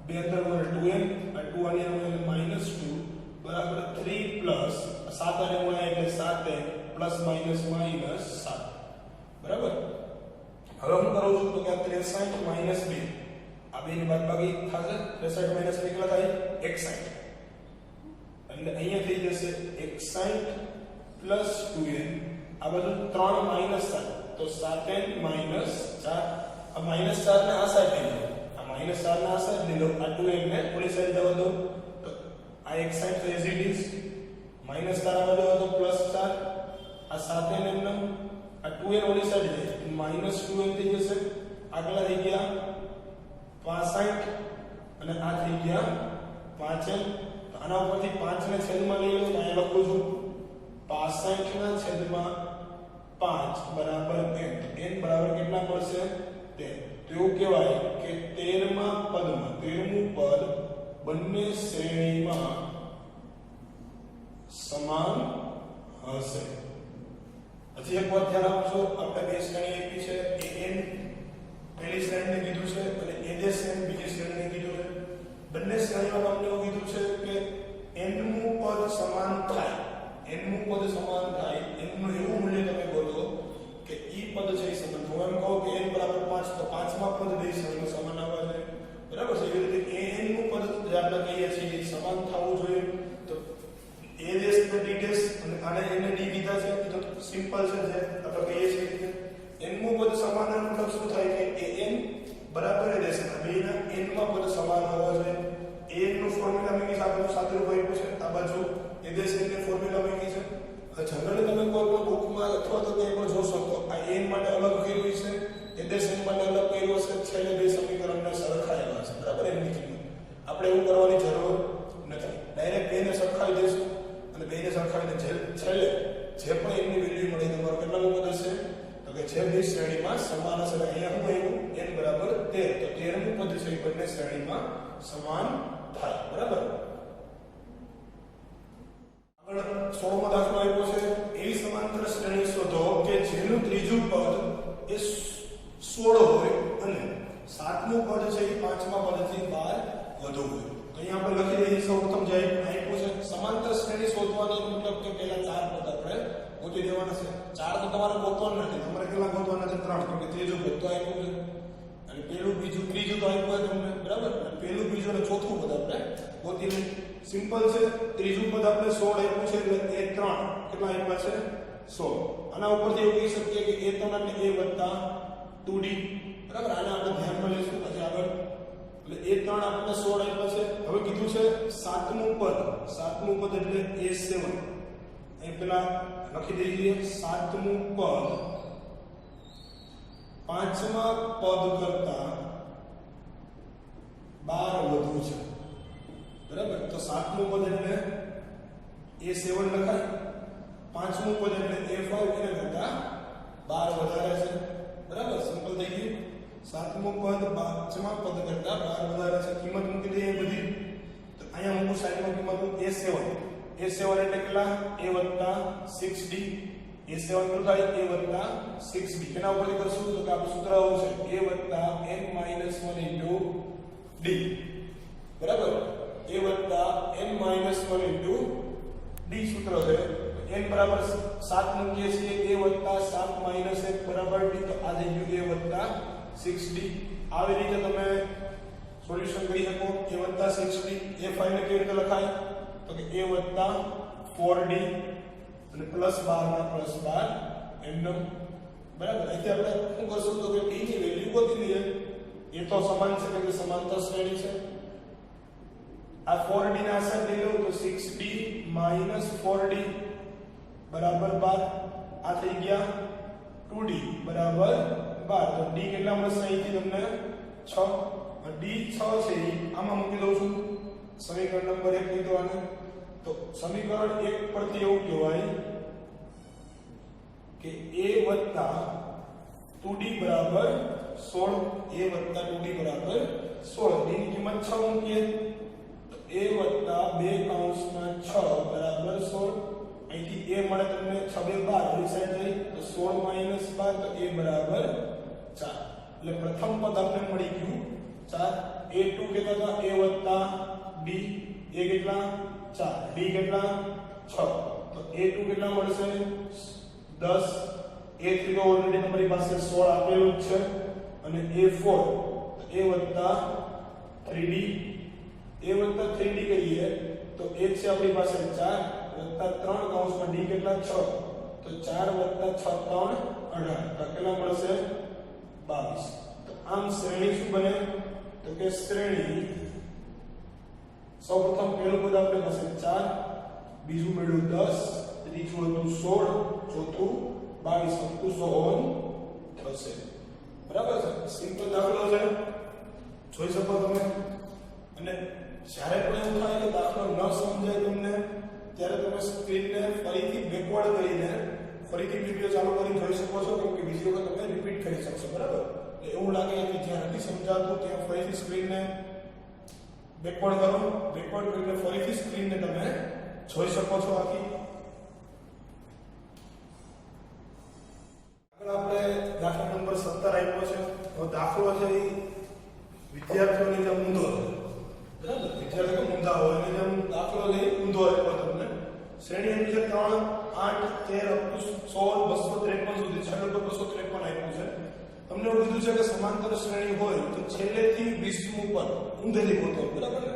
બે અંદર ગુણ્યા 2n આ 2 આની અંદર -2 બરાબર 3 પ્લસ 7 આને ગુણ્યા એટલે 7 પ્લસ માઈનસ 7 બરાબર હવે હું કરું છું તો કે 63 - 2 આ બેની બાદબાકી થશે 63 - 2 કેટલા થાય 61 એટલે અહીંયા થઈ જશે 61 પ્લસ 2n આ બાજુ 3 - 7 તો 7n - 4 આ -4 ને આ સાઈડ લઈ લો આ -4 ને આ સાઈડ લઈ લો આ 2n ને ઓલી સાઈડ જવા દો તો આ 61 તો એઝ ઇટ ઇઝ -4 આ બાજુ તો +4 આ 7n એમનો આ 2n ઓલી સાઈડ જાય -2n થઈ જશે આગલા થઈ ગયા 65 અને આ થઈ ગયા 5n તો આના ઉપરથી 5 ને છેદમાં લઈ લો તો અહીં લખું છું 65 ના છેદમાં 5 બરાબર n બરાબર કેટલા મળશે 13 તો એવું કહેવાય કે 13મા પદમાં 13મું પદ બંને શ્રેણીમાં સમાન હશે હજી એક વાત ધ્યાન આપજો આપણે બે શ્રેણી આપી છે an પહેલી શ્રેણીને કીધું છે અને a દેશ n બીજી શ્રેણીને કીધું છે બંને શ્રેણીમાં તમને એવું કીધું છે કે n નું પદ સમાન થાય n નું પદ સમાન થાય n નું એવું મૂલ્ય તમે બોલો કે ઈ પદ છે એ સમાન હું એમ કહું કે n બરાબર 5 તો 5મા પદ બે શ્રેણીમાં સમાન આવવા જોઈએ બરાબર છે એવી રીતે an નું પદ જે આપણે કહીએ છીએ એ સમાન થવું જોઈએ તો a દેશ ને d દેશ અને આને n ને d કીધા છે તો સિમ્પલ છે જે આપણે કહીએ છીએ n નું પદ સમાન નો મતલબ શું થાય કે an બરાબર a દેશ ના બેના n માં પદ સમાન હોવા જોઈએ a નું ફોર્મ્યુલા મેં કીધું આપણું સાથે રૂપ આપ્યું છે આ બાજુ a દેશ n ને ફોર્મ્યુલા મેં કીધું છે જનરલી તમે કોઈ પણ બુકમાં અથવા તો કંઈ પણ જોશો તો આ n માટે અલગ કર્યું છે a દેશ n માટે અલગ કર્યું છે છેલ્લે બે સમીકરણને સરખાવ્યા છે બરાબર એની કિંમત આપણે એવું કરવાની જરૂર નથી ડાયરેક્ટ બેને સરખાવી દેશું અને બેને સરખાવીને છેલ્લે જે પણ એની વેલ્યુ મળે તમારો કેટલાનું પદ હશે તો કે જે બે શ્રેણીમાં સમાન હશે અહીંયા હું આવ્યું n બરાબર 13 તો 13મું પદ છે એ બંને શ્રેણીમાં સમાન થાય બરાબર આગળ 16મો દાખલો આપ્યો છે એવી સમાંતર શ્રેણી શોધો કે જેનું ત્રીજું પદ એ 16 હોય અને સાતમું પદ છે એ પાંચમા પદથી 12 વધુ હોય તો અહીંયા આપણે લખી દઈએ સૌપ્રથમ જે આપ્યું છે સમાંતર શ્રેણી શોધવાની મતલબ કે પહેલા ચાર પદ આપણે ગોતી દેવાના છે ચાર તો તમારે ગોતવાના નથી તમારે કેટલા ગોતવાના છે 3 કેમ કે ત્રીજું પદ તો આપ્યું છે અને પેલું બીજું ત્રીજું તો આપ્યું તમને બરાબર અને પેલું બીજું અને ચોથું પદ આપણે ગોતી લઈએ સિમ્પલ છે ત્રીજું પદ આપણે 16 આપ્યું છે એટલે એ 3 કેટલા આપ્યા છે 16 આના ઉપરથી એવું કહી શકીએ કે a3 એટલે a 2d બરાબર આને આપણે ધ્યાનમાં લઈશું પછી આગળ એટલે a3 આપણને 16 આપ્યા છે હવે કીધું છે સાતમું પદ એટલે a7 અહીં પેલા લખી દઈએ સાતમું પદ પાંચમા પદ કરતા 12 વધુ છે, બરાબર? તો સાતમું પદ એટલે A7 લખાય, પાંચમું પદ એટલે A5 એના કરતા 12 વધારે છે, બરાબર? સિમ્પલ થઈ ગયું. સાતમું પદ પાંચમા પદ કરતા 12 વધારે છે. કિંમત મૂકી દઈએ બધી. તો અહીંયા મૂકું સાઈડમાં કિંમત A7 એટલે કેટલા? A + 6D. A7 કેટલું થાય? A + 6D. એના ઉપરથી કરશું તો કે આપણું સૂત્ર આવું છે, A + n - 1 * D, બરાબર? A + n - 1 * D સૂત્ર છે. n બરાબર 7 મૂકીએ છીએ, A + 7 - 1 બરાબર D. તો આ થઈ ગયું A + 6D. આવી રીતે તમે સોલ્યુશન કરી શકો. A + 6D. A5 ને કેવી રીતે લખાય? તો કે A + 4D અને +12 ના +12 એમનો, બરાબર? અહીંથી આપણે શું કરશું તો કે D ની વેલ્યુ ગોતી લઈએ. એ તો સમાન છે કે સમાંતર શ્રેણી છે. આ 4D ના આસાન લઈ લો તો 6D - 4D બરાબર 12. આ થઈ ગયા 2D બરાબર 12. તો D કેટલા મળશે અહીંથી તમને? 6. D 6 છે આમાં મૂકી દઉં છું. સમીકરણ નંબર 1 લીધો આને. તો સમીકરણ 1 પરથી એવું કહેવાય કે A + 2D બરાબર 16. A + 2D બરાબર 16. D ની કિંમત 6 મૂકીએ તો A + 2 6 બરાબર 16. અહીંથી A મળે તમને 6 × 2 12 એ સાઈડ જઈ તો 16 - 12 તો A બરાબર 4. એટલે પ્રથમ પદ આપણે મળી ગયું 4. A2 કેટલા હતા? A + D. A કેટલા? 4. D કેટલા? 6. તો A2 કેટલા મળશે? 10. A3 તો ઓલરેડી તમારી પાસે 16 આપેલું જ છે અને A4 તો A + 3D. A + 3D કહીએ તો A છે આપણી પાસે 4 + 3 કૌંસમાં D કેટલા? 6. તો 4 + 6 3 18. તો કેટલા મળશે? 22. તો આમ શ્રેણી શું બને? તો કે શ્રેણી સૌપ્રથમ પહેલું પદ આપણે પાસે 4, બીજું મળ્યું 10, ત્રીજું હતું 16, ચોથું 22 થશે. બરાબર છે? સિમ્પલ દાખલો છે, જોઈ શકો તમે. અને જ્યારે પણ એવું થાય કે દાખલો ન સમજાય તમને, ત્યારે તમે સ્ક્રીનને ફરીથી બેકવર્ડ કરીને ફરીથી વિડિયો ચાલુ કરીને જોઈ શકો છો, કેમ કે બીજી વખત તમે રિપીટ કરી શકશો. બરાબર? એવું લાગે કે જ્યાં નથી સમજાતું ત્યાં ફરીથી સ્ક્રીનને બેકવર્ડ કરો. બેકવર્ડ કરીને ફરીથી સ્ક્રીનને તમે જોઈ શકો છો આખી. આગળ આપણે દાખલા નંબર 17 આપ્યો છે. તો દાખલો છે એ વિદ્યાર્થીઓની જેમ ઊંધો છે. બરાબર? વિદ્યાર્થીઓ ઊંધા હોય એની જેમ દાખલો છે ઊંધો આપ્યો તમને. શ્રેણી એની છે 3, 8, 13, 16, 253 સુધી. છેલ્લે તો 253 આપ્યું છે. તમને એવું કીધું છે કે સમાંતર શ્રેણી હોય તો છેલ્લેથી 20મું પદ ઊંધેથી ગોતો. બરાબર ને?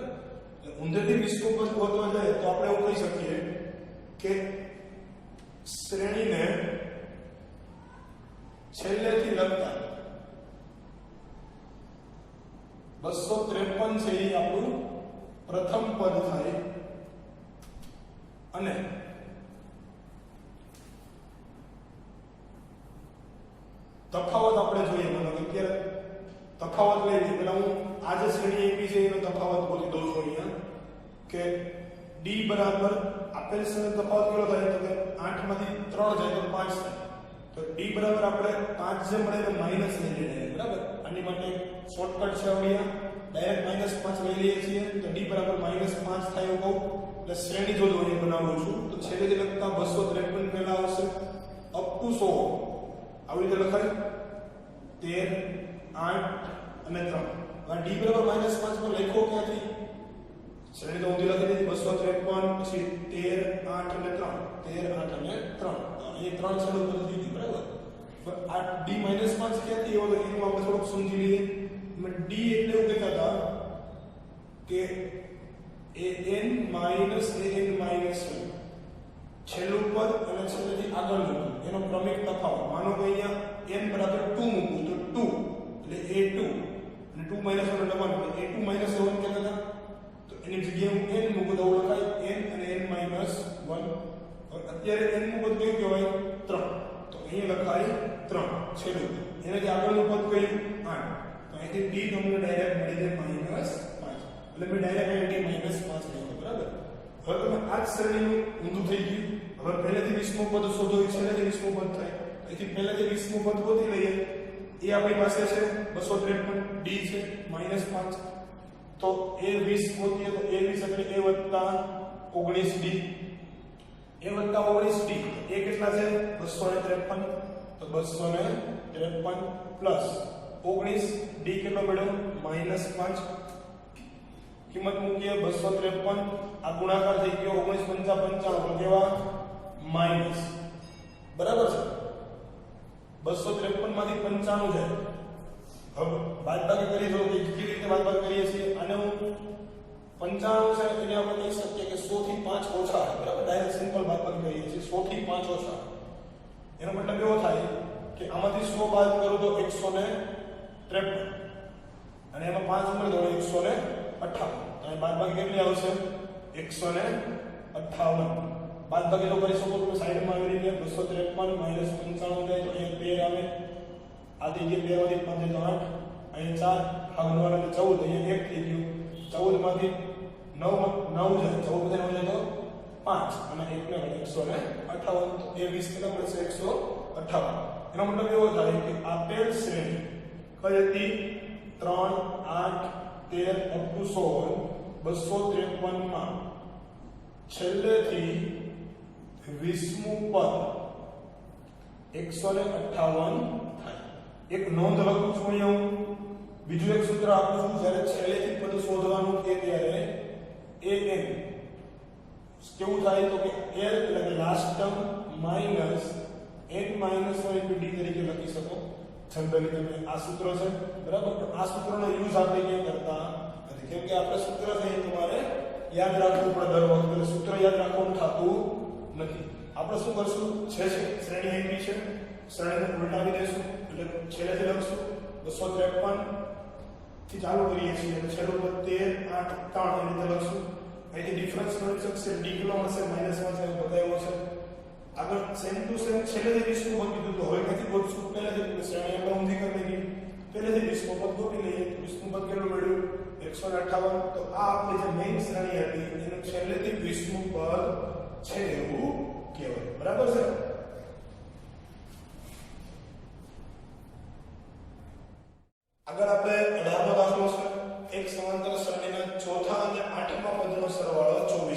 એટલે ઊંધેથી 20મું પદ ગોતવા જાય તો આપણે એવું કહી શકીએ કે શ્રેણીને છેલ્લેથી લગતા 253 છે એ આપણું પ્રથમ પદ થાય અને તફાવત આપણે જોઈએ. મને અત્યારે તફાવત લઈ લઈએ. પેલા હું આ જે શ્રેણી આપી છે એનો તફાવત બોલી દઉં છું અહીંયા કે D બરાબર આપેલ શ્રેણી તફાવત કેટલો થાય? તો કે 8 માંથી 3 જાય તો 5 થાય. તો D બરાબર આપણે 5 જે મળે તો માઈનસ લઈ લઈએ. બરાબર? આની માટે શોર્ટકટ છે અહીંયા, ડાયરેક્ટ -5 લઈ લઈએ છીએ. તો D બરાબર -5 થાય એવું કહું. એટલે શ્રેણી જો હું બનાવું છું તો છેલ્લેથી લગતા 253 પહેલા આવશે અપ ટુ 100. આવી રીતે લખાય 13, 8 અને 3. આ D બરાબર -5 પર લખો ક્યાંથી? શ્રેણી તો ઊંધી લખી દીધી 253 પછી 13, 8 અને 3. 13, 8 અને 3. અહીં 3 છેડો બદલી દીધી. બરાબર? આ D -5 ક્યાંથી એવો? એનું આપણે થોડુંક સમજી લઈએ. D એટલે એવું કહેતા હતા કે an-1 છેલ્લું પદ અને છેલ્લેથી આગળનું પદ એનો ક્રમિક તફાવત. માનો કે અહીંયા n બરાબર 2 મૂકું તો 2 એટલે a2 અને 2 - 1 એટલે લખવાનું એટલે a2 - 1 કહેતા હતા. તો એની જગ્યાએ હું n મૂકું તો લખાય n અને n - 1. અત્યારે n નું પદ કયું કહેવાય? 3. તો અહીંયા લખાય 3 છેલ્લું એનાથી આગળનું પદ કયું 8 તો અહીંથી d તમને ડાયરેક્ટ મળી જાય -5 એટલે મેં ડાયરેક્ટ અહીં d -5 લખ્યો બરાબર હવે તમે આ જ શ્રેણીનું ઊંધું થઈ ગયું હવે પહેલેથી 20મું પદ શોધો છેલ્લેથી 20મું પદ થાય અહીંથી પહેલેથી 20મું પદ ગોતી લઈએ એ આપણી પાસે છે 253 d છે -5 તો a 20 ગોતીએ તો a 20 એટલે a વત્તા 19d a વત્તા 19d એ કેટલા છે 253 તો 253 પ્લસ 19 d કેટલો મળ્યો -5 કિંમત મૂકીએ 253 આ ગુણાકાર થઈ ગયો 19 5 55 કેવા માઈનસ બરાબર છે 253 માંથી 95 જાય હવે બાદબાકી કરી દો કે કેવી રીતે બાદબાકી કરીએ છીએ આને હું 95 છે એટલે આપણે કહી શકીએ કે 100 થી 5 ઓછા બરાબર ડાયરેક્ટ સિમ્પલ બાદબાકી કરીએ છીએ 100 થી 5 ઓછા એનો મતલબ એવો થાય કે આમાંથી 100 બાદ કરો તો 153 અને એમાં 5 ઉમેરો તો 158 તો બાદબાકી કેટલી આવશે 158 બાદબાકી તો કરી શકો તમે સાઈડમાં આવી રીતે 253 -95 જાય તો અહીંયા 13 આવે આથી જે 13 માંથી 5 તો 8 અહીંયા 4 ભાગવાનો એટલે 14 અહીંયા 1 થઈ ગયું 14 માંથી 9 જાય 14 માંથી 9 જાય તો 5 અને 1 ને વડે 158 તો એ 20 કેટલા મળશે 158 એનો મતલબ એવો થાય કે આપેલ શ્રેણી કઈ હતી 3 8 13 અપ ટુ 16 253 માં છેલ્લેથી 20મું પદ 158 થાય એક નોંધ લખું છું અહીંયા હું બીજું એક સૂત્ર આપું છું જ્યારે છેલ્લેથી પદ શોધવાનું કે ત્યારે an કેવું થાય તો કે l એટલે કે last term minus n minus 1 into d તરીકે લખી શકો જનરલી તમે આ સૂત્ર છે બરાબર પણ આ સૂત્રનો યુઝ આપણે ક્યાં કરતા નથી કેમ કે આપણે સૂત્ર છે તમારે યાદ રાખવું પડે દર વખતે સૂત્ર યાદ રાખવાનું થતું નથી આપણે શું કરશું છે શ્રેણી આપી છે શ્રેણીને ઉલટાવી દેશું એટલે છેલ્લેથી લખશું 253 થી ચાલુ કરીએ છીએ એટલે છેલ્લું પદ 13 8 3 એ રીતે લખશું અહીંથી ડિફરન્સ મળી શકશે d કિલો મળશે -1 છે બતાવ્યો છે આગળ સેમ ટુ સેમ છેલ્લેથી 20 નું પદ કીધું તો હવે ક્યાંથી ગોતશું પહેલેથી શ્રેણી આપણે ઊંધી કરી દીધી પહેલેથી 20 નું પદ ગોતી લઈએ 20 નું પદ કેટલું મળ્યું 158 તો આ આપણી જે મેઈન શ્રેણી હતી એનું છેલ્લેથી 20 નું પદ છે એવું કહેવાય બરાબર છે આગળ આપણે 18મો દાખલો છે એક સમાંતર શ્રેણીના ચોથા અને આઠમા પદનો સરવાળો 24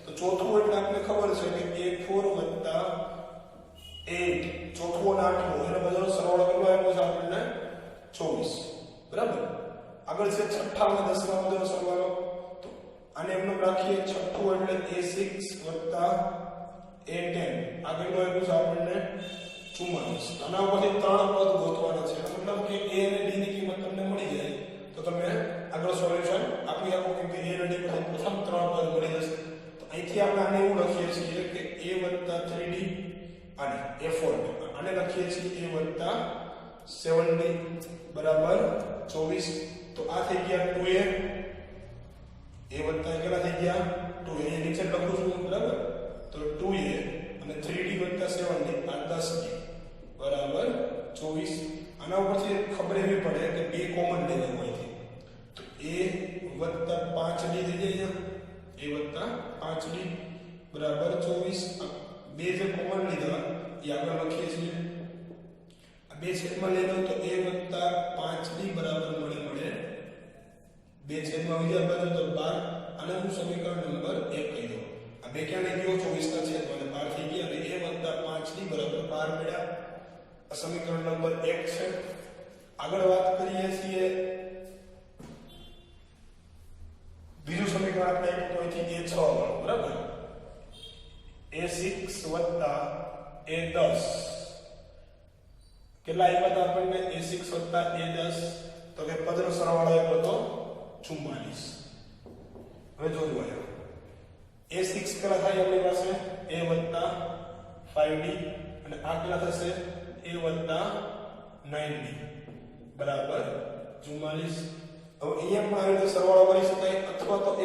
છે તો ચોથું એટલે આપણને ખબર છે કે a4 8 ચોથું અને આઠમું એનો બધાનો સરવાળો કેટલો આવ્યો છે આપણને 24 બરાબર આગળ છે છઠ્ઠા અને દસમા પદનો સરવાળો તો આને એમનો રાખીએ છઠ્ઠું એટલે a6 a10 આ કેટલો આવ્યો છે આપણને 44 આના ઉપરથી ત્રણ પદ ગોતવાના છે મતલબ કે a અને d ની કિંમત તમને મળી જાય તો તમે આગળ સોલ્યુશન આપી આપો કે a અને d પરથી પ્રથમ ત્રણ પદ મળી જશે તો અહીંથી આપણે આને એવું લખીએ છીએ કે a 3d અને a4 આને લખીએ છીએ a 7d બરાબર 24 તો આ થઈ ગયા 2a a કેટલા થઈ ગયા 2a અહીં નીચે લખું છું બરાબર તો 2a અને 3d 7d આ 10d બરાબર 24 આના ઉપરથી ખબર એવી પડે કે બે કોમન લઈ લેવું અહીંથી તો a 5d થઈ જાય a 5d બરાબર 24 બે જે કોમન લીધા એ આગળ લખીએ છીએ આ બે છેદમાં લઈ લો તો a 5d બરાબર મળે બે છેદમાં આવી જાય બાજુ તો 12 અને હું સમીકરણ નંબર 1 કહી દઉં આ બે ક્યાં લઈ ગયો 24 ના છેદમાં 12 થઈ ગયા અને a 5d બરાબર 12 મળ્યા આ સમીકરણ નંબર 1 છે આગળ વાત કરીએ છીએ બીજું સમીકરણ આપણે આપ્યું તો અહીંથી a6 બરાબર a6 a10 કેટલા આવ્યા હતા આપણને a6 a10 તો કે પદનો સરવાળો આવ્યો તો 44 હવે જોજો a6 કેટલા થાય આપણી પાસે a 5d અને આ કેટલા થશે a 9d બરાબર 44 હવે અહીંયા પણ આવી સરવાળો કરી શકાય અથવા તો a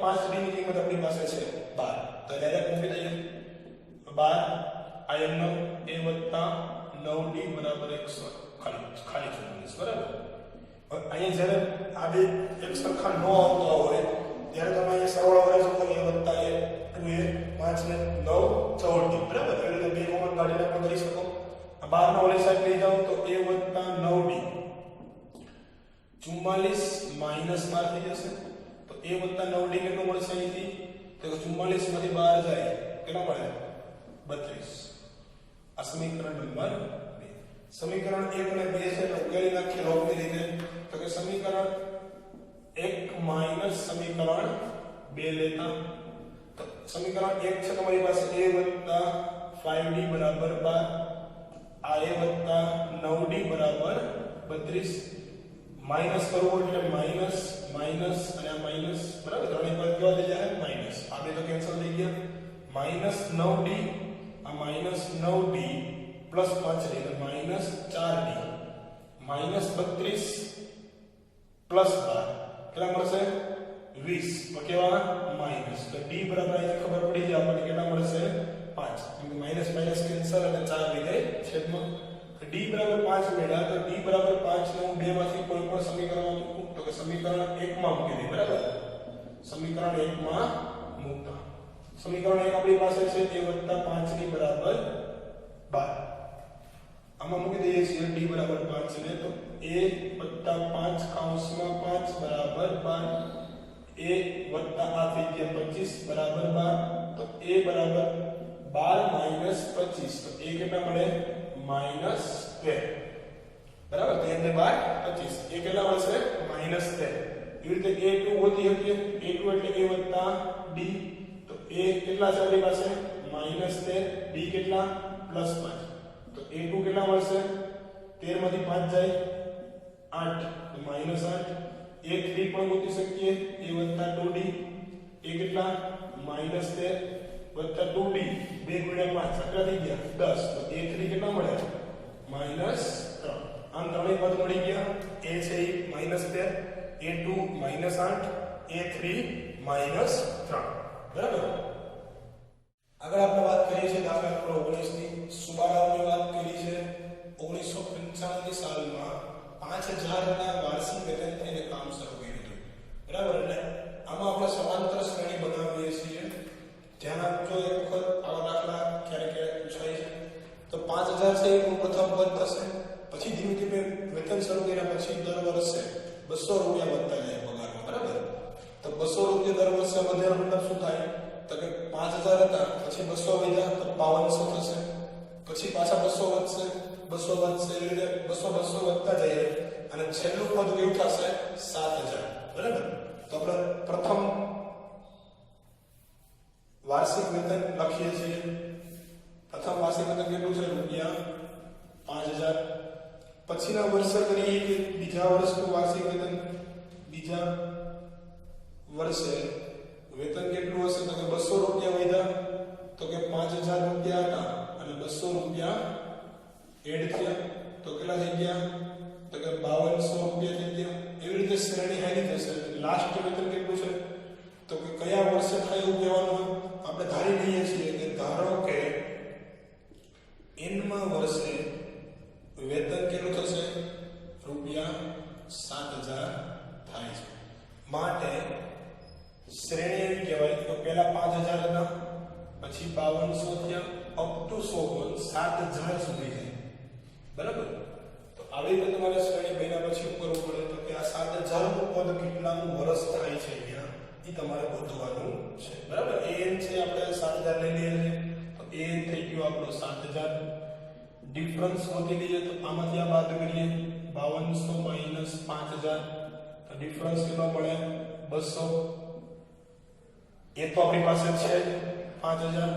5d ની કિંમત આપણી પાસે છે 12 તો ડાયરેક્ટ મૂકી દઈએ 12 આ એમનો a 9d બરાબર 100 ખાલી 44 બરાબર. હવે અહીંયા જ્યારે આ બે એક સરખા ન આવતા હોય ત્યારે તમે અહીંયા સરવાળો કરી શકો a વત્તા a 2a 5 ને 9 14 બરાબર. એટલે રીતે બે કોમન કાઢીને આપણે કરી શકો. આ બહારના ઓલી સાઈડ લઈ જાઓ તો a વત્તા 9d 44 માઈનસ 12 થઈ જશે. તો a વત્તા 9d કેટલું મળશે અહીંથી? તો 44 માંથી 12 જાય કેટલો મળે? 32. આ સમીકરણ નંબર 2. સમીકરણ 1 અને 2 છે તો ઉકેલી નાખીએ લોગની રીતે. તો કે સમીકરણ 1 માઈનસ સમીકરણ 2 લેતા તો સમીકરણ 1 છે તમારી પાસે a વત્તા 5d બરાબર 12 આ a વત્તા 9d બરાબર 32 માઈનસ કરવું એટલે માઈનસ માઈનસ અને આ માઈનસ બરાબર. ત્રણેય પદ કેવા થઈ જાય? માઈનસ. આ બે તો કેન્સલ થઈ ગયા. માઈનસ 9d આ માઈનસ 9d પ્લસ 5d એટલે માઈનસ 4d માઈનસ 32 પ્લસ 12 કેટલા મળશે? 20. તો કેવા? માઈનસ. તો d બરાબર અહીં ખબર પડી જાય આપણને કેટલા મળશે? 5. કેમ કે માઈનસ માઈનસ કેન્સલ અને 4 વિધેય છેદમાં d બરાબર 5 મળ્યા. તો d બરાબર 5 ને હું બે માંથી કોઈ પણ સમીકરણમાં મૂકું તો કે સમીકરણ 1 માં મૂકી દે બરાબર. સમીકરણ 1 માં મૂકતા સમીકરણ 1 આપણી પાસે છે a 5 ની બરાબર 12. આમાં મૂકી દઈએ છીએ d બરાબર 5 ને તો a 5 કૌંસમાં 5 બરાબર 12 a આ થઈ ગયા 25 બરાબર 12. તો a બરાબર 12 માઈનસ 25 તો a કેટલા મળે? માઈનસ 13 બરાબર. 13 ને 12 25 એ કેટલા મળશે? માઈનસ 13. એવી રીતે a2 હોતી હતી. a2 એટલે a d તો a કેટલા છે આપણી પાસે? માઈનસ 13 d કેટલા? પ્લસ 5. તો a2 કેટલા મળશે? 13 માંથી 5 જાય 8 તો માઈનસ 8. a3 પણ ગોતી શકીએ a 2d એ કેટલા? માઈનસ 13 વત્તા 2d 2 ગુણ્યા 5 કેટલા થઈ ગયા? 10. તો a3 કેટલા મળે? માઈનસ 3. આમ ત્રણેય પદ મળી ગયા. a છે minus 13 a2 minus 8 a3 minus 3 બરાબર. આગળ આપણે વાત કરીએ છીએ દાખલા નંબર 19 ની. સુબારાઓની વાત કરી છે. 1995 સાલમાં 5000 ના વાર્ષિક વેતનથી એને કામ શરૂ કર્યું હતું બરાબર. એટલે આમાં આપણે સમાંતર શ્રેણી બનાવીએ છીએ. ધ્યાન આપજો એક વખત આવા દાખલા ક્યારેક ક્યારેક પૂછાય છે. તો 5000 છે એ પ્રથમ પદ થશે. પછી ધીમે ધીમે વેતન શરૂ કર્યા પછી દર વર્ષે 200 રૂપિયા વધતા જાય પગારમાં બરાબર. તો 200 રૂપિયા દર વર્ષે વધ્યાનો મતલબ શું થાય? તો કે 5000 હતા પછી 200 વધ્યા તો 5200 થશે. પછી પાછા 200 વધશે 200 વધશે એટલે 200 વધતા જાય અને છેલ્લું પદ કેવું થશે? 7000 બરાબર. તો આપણે પ્રથમ વાર્ષિક વેતન લખીએ છીએ. પ્રથમ વાર્ષિક વેતન કેટલું છે? રૂપિયા 5000. પછીના વર્ષે કરીએ કે બીજા વર્ષનું વાર્ષિક વેતન. બીજા વર્ષે વેતન કેટલું હશે? તો કે 200 રૂપિયા વધ્યા. તો કે 5000 રૂપિયા હતા અને 200 રૂપિયા એડ થયા તો કેટલા થઈ ગયા? તો કે 5200 રૂપિયા થઈ ગયા. એવી રીતે શ્રેણી હાલી થશે. લાસ્ટ વેતન કેટલું છે? તો કે કયા વર્ષે થાય એવું કહેવાનું આપણે ધારી લઈએ છીએ કે ધારો કે n માં વર્ષે વેતન કેટલું થશે? રૂપિયા 7000 થાય છે. માટે શ્રેણી એવી કહેવાય કે પહેલા 5000 હતા પછી 5200 થયા અપ ટુ 7000 સુધી જાય બરાબર. તો આવી રીતે તમારે શ્રેણી બન્યા પછી શું કરવું પડે? તો કે આ 7000 નું પદ કેટલાનું વર્ષ થાય છે અહીંયા એ તમારે ગોતવાનું છે બરાબર. an છે આપણે 7000 લઈ લઈએ છીએ તો an થઈ ગયો આપણો 7000. ડિફરન્સ ગોતી લઈએ તો આમાંથી આ બાદ કરીએ 5200 માઈનસ 5000 તો ડિફરન્સ કેટલો મળે? 200. એ તો આપણી પાસે છે 5000.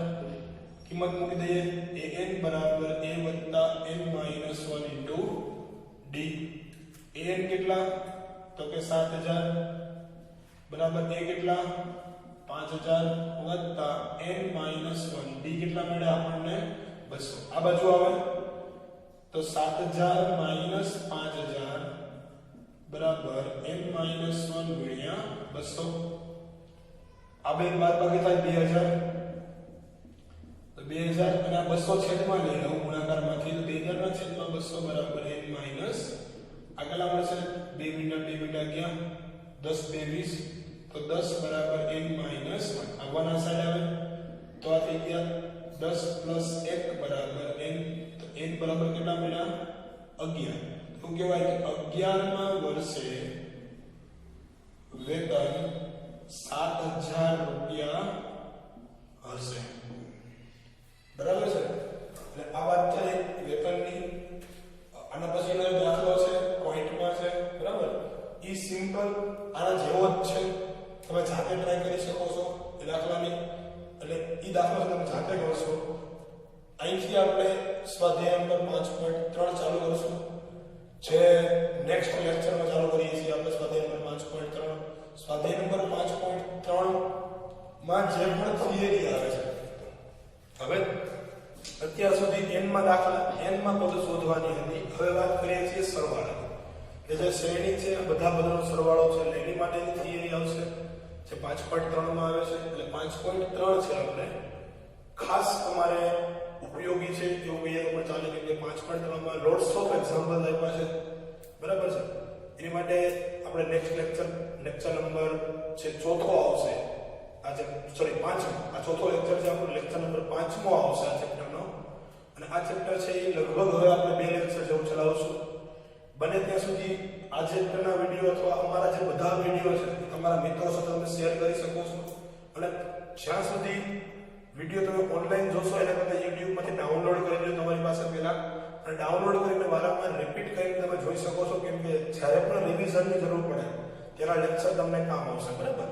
કિંમત મૂકી દઈએ an બરાબર a વત્તા n minus 1 into d. an કેટલા? તો કે 7000 બરાબર a કેટલા? 5000 વત્તા n માઈનસ 1 d કેટલા મળ્યા આપણને? 200. આ બાજુ આવે તો 7000 માઈનસ 5000 બરાબર n માઈનસ 1 ગુણ્યા 200. આ બે બાદ બાકી થાય 2000 તો 2000 અને આ 200 છેદમાં લઈ લઉં ગુણાકારમાંથી તો 2000 15 / 200 બરાબર n માઈનસ આગળ મળશે 2 મીટર 2 મીટર ક્યાં 10 2 20 તો 10 બરાબર n માઈનસ 1 આવવાના સાઈડ આવે તો આ થઈ ગયા 10 પ્લસ 1 બરાબર n તો n બરાબર કેટલા મળ્યા 11 તો કહેવાય કે 11મા વર્ષે વેતન 7000 રૂપિયા હશે બરાબર છે એટલે આ વાત છે વેતનની આના પછીનો દાખલો છે પોઈન્ટમાં છે બરાબર ઈ સિમ્પલ આના જેવો જ છે તમે જાતે ટ્રાય કરી શકો છો એ દાખલાની એટલે ઈ દાખલો તમે જાતે કરશો અહીંથી આપણે સ્વાધ્યાય નંબર 5.3 ચાલુ કરશું જે નેક્સ્ટ લેક્ચરમાં ચાલુ કરીએ છીએ આપણે સ્વાધ્યાય નંબર 5.3 સ્વાધ્યાય નંબર 5.3 માં જે પણ થિયરી આવે છે હવે અત્યાર સુધી n માં દાખલા n માં પદ શોધવાની હતી હવે વાત કરીએ છીએ સરવાળા કે જે શ્રેણી છે બધા પદોનો સરવાળો છે એની માટેની થિયરી આવશે જે 5.3 માં આવે છે એટલે 5.3 છે આપણે ખાસ તમારે ઉપયોગી છે એવું કહીએ તો ચાલે કે 5.3 માં લોટ્સ ઓફ એક્ઝામ્પલ આપ્યા છે બરાબર છે એની માટે આપણે લેક્ચર નંબર છે ચોથો આવશે આજે સોરી 5મો આ ચોથો લેક્ચર છે આપણો લેક્ચર નંબર 5મો આવશે આ ચેપ્ટરનો અને આ ચેપ્ટર છે એ લગભગ હવે આપણે 2 લેક્ચર જેવું ચલાવશું બને ત્યાં સુધી આ ચેપ્ટરના વિડિયો અથવા અમારા જે બધા વિડિયો છે તમારા મિત્રો સાથે તમે શેર કરી શકો છો અને જ્યાં સુધી વિડિયો તમે ઓનલાઈન જોશો એના કરતાં YouTube માંથી ડાઉનલોડ કરી લો તમારી પાસે પહેલા અને ડાઉનલોડ કરીને વારંવાર રિપીટ કરીને તમે જોઈ શકો છો કેમ કે જ્યારે પણ રિવિઝનની જરૂર પડે ત્યારે લેક્ચર તમને કામ આવશે બરાબર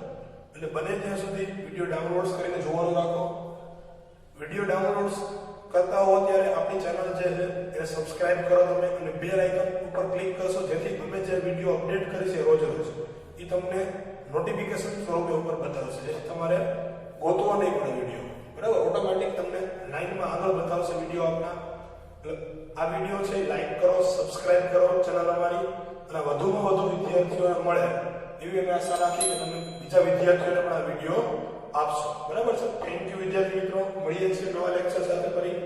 એટલે બને ત્યાં સુધી વિડિયો ડાઉનલોડ્સ કરીને જોવાનું રાખો વિડિયો ડાઉનલોડ્સ કરતા હો ત્યારે આપણી ચેનલ જે છે એને સબસ્ક્રાઇબ કરો તમે અને બેલ આઇકન ઉપર ક્લિક કરશો જેથી અમે જે વિડિયો અપડેટ કરી છે રોજ એ તમને નોટિફિકેશન સ્વરૂપે ઉપર બતાવશે જેથી તમારે ગોતવો નહીં પડે વિડિયો બરાબર ઓટોમેટિક તમને લાઈનમાં આગળ બતાવશે વિડિયો આપના આ વિડિયો છે લાઈક કરો સબસ્ક્રાઇબ કરો ચેનલ અમારી અને વધુમાં વધુ વિદ્યાર્થીઓને મળે એવી અમે આશા રાખી કે તમે બીજા વિદ્યાર્થીઓને પણ આ વિડિયો આપશો બરાબર છે થેન્ક યુ વિદ્યાર્થી મિત્રો મળીએ છીએ નવા લેક્ચર સાથે ફરી